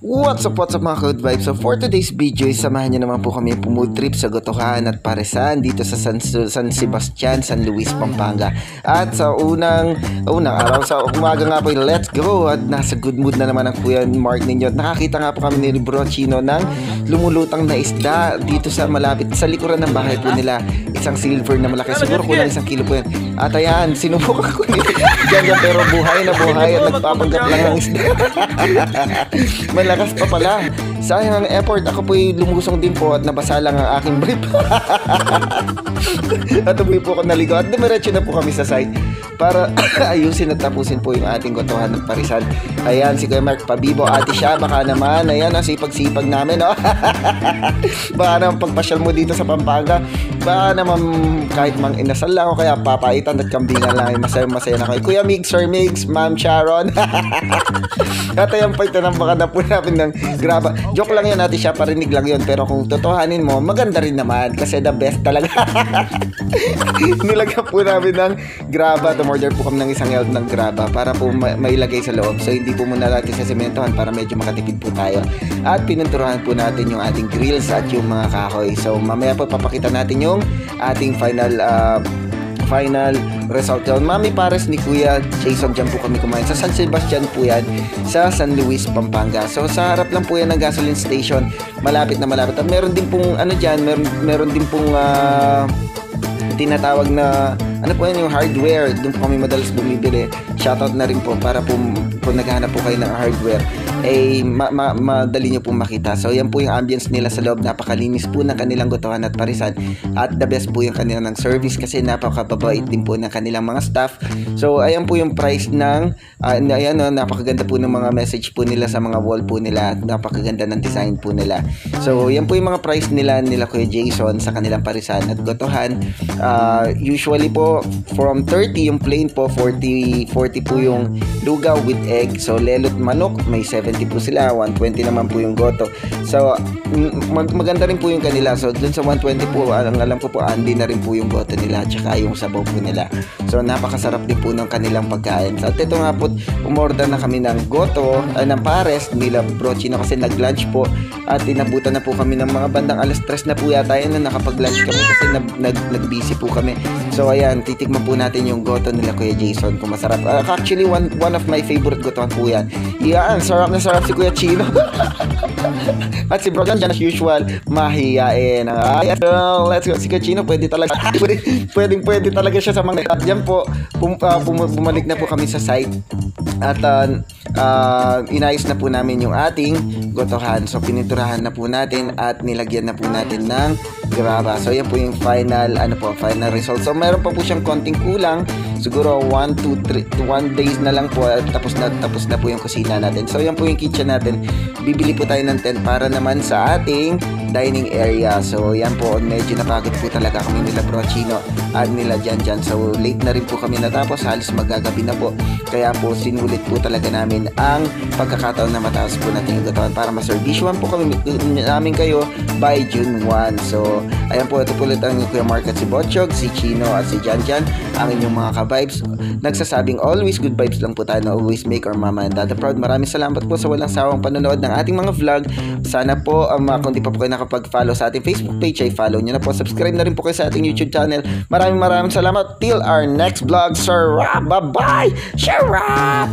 What's up mga good vibes? So for today's video, samahan niyo naman po kami pumood trip sa Gotohan at Parisan dito sa San Sebastian, San Luis, Pampanga. At sa unang araw, sa umaga nga po, let's go! At nasa good mood na naman ang Kuya Mark ninyo. At nakakita nga po kami ni Bro Chino ng lumulutang na isda dito sa malapit, sa likuran ng bahay po nila. Isang silver na malaki, siguro kulang 1 kilo po yan. At ayan, sinubukan ko nito dyan, pero buhay na buhay at nagpapanggap lang ng isda. Malakas pa pala. Sayang ang effort. Ako po'y lumusong din po at nabasa lang ang aking brief. At umuwi po ako naligo at dumiretso na po kami sa site para ayusin at tapusin po yung ating Gotohan at Parisan. Ayan, si Kuya Mark Pabibo, ate siya, baka naman, ayan, ang sipag-sipag namin, no? Baka naman pagpasyal mo dito sa Pampanga, baka naman kahit mang inasal lang o kaya papaitan at kambingan lang, masaya na kayo. Kuya Migs, Sir Migs, Ma'am Sharon. At ayan po, itanambakan na po namin ng graba. Joke lang yun, ate siya, parinig lang yun, pero kung totohanin mo, maganda rin naman kasi the best talaga. Nilagyan po namin ng graba. Order po kami ng 1 yard ng graba para po mailagay sa loob. So hindi po muna natin sa sementohan para medyo makatipid po tayo. At pinunturuhan po natin yung ating grills at yung mga kahoy. So mamaya po papakita natin yung ating final result. So, Mami Pares ni Kuya Jason, dyan po kami kumain. Sa San Sebastian po yan, sa San Luis, Pampanga. So sa harap lang po yan ng gasoline station. Malapit na malapit. At meron din pong ano dyan, meron din pong tinatawag na ano po yan, yung hardware. Doon po kami madalas bumibili. Shoutout na rin po para po kung naghahanap po kayo ng hardware, eh madali nyo po makita. So yan po yung ambience nila sa loob. Napakalinis po ng kanilang Gotohan at Parisan. At the best po yung kanilang service kasi napakababait din po ng kanilang mga staff. So ayan po yung price ng ayan, napakaganda po ng mga message po nila sa mga wall po nila. At napakaganda ng design po nila. So yan po yung mga price nila Kuya Jason sa kanilang Parisan at Gotohan. Usually po from 30 yung plain po, 40 po yung lugaw with egg. So lelot manok may 70 po sila, 120 naman po yung goto. So maganda rin po yung kanila. So dun sa 120 po, alam ko po andi na rin po yung goto nila tsaka yung sabaw po nila. So napakasarap din po ng kanilang pagkain. So at ito nga po, umorder na kami ng goto, ng pares nila Bro Chino kasi nag-lunch po at inabutan na po kami ng mga bandang alas 3 na po yata yun na nakapag-lunch kami kasi nag-busy po kami. So ayan, titikman po natin yung goto nila Kuya Jason kung masarap. Actually one of my favorite gotohan po yan. Yan, sarap na sarap si Kuya Chino. At si Bro dyan as usual, mahiyain. Let's go. Si Kuya Chino pwede talaga pwede talaga siya sa mga dyan po. Bumalik na po kami sa site at inayos na po namin yung ating Gotohan. So pininturahan na po natin at nilagyan na po natin ng graba. So yan po yung final result. So meron pa po siyang konting kulang. Siguro 1 days na lang po at tapos na po yung kusina natin. So yan po yung kitchen natin. Bibili po tayo ng tent para naman sa ating dining area. So yan po, medyo napagod po talaga kami nila Bro Chino at nila dyan. So late na rin po kami natapos, halos magagabi na po. Kaya po sinulit po talaga namin ang pagkakataon na mataas po natin yung Gotohan para maservisyohan po kami namin kayo by June 1. So ayan po, ito po ulit ang Kuya Mark at si Botchog, si Chino at si Janjan, ang inyong mga ka-vibes. Nagsasabing always good vibes lang po tayo na always make our mama and dada proud. Maraming salamat po sa walang sawang panonood ng ating mga vlog. Sana po, kung di pa po kayo nakapag-follow sa ating Facebook page, ay follow nyo na po. Subscribe na rin po kayo sa ating YouTube channel. Maraming salamat. Till our next vlog, sir. Bye-bye. Sharap!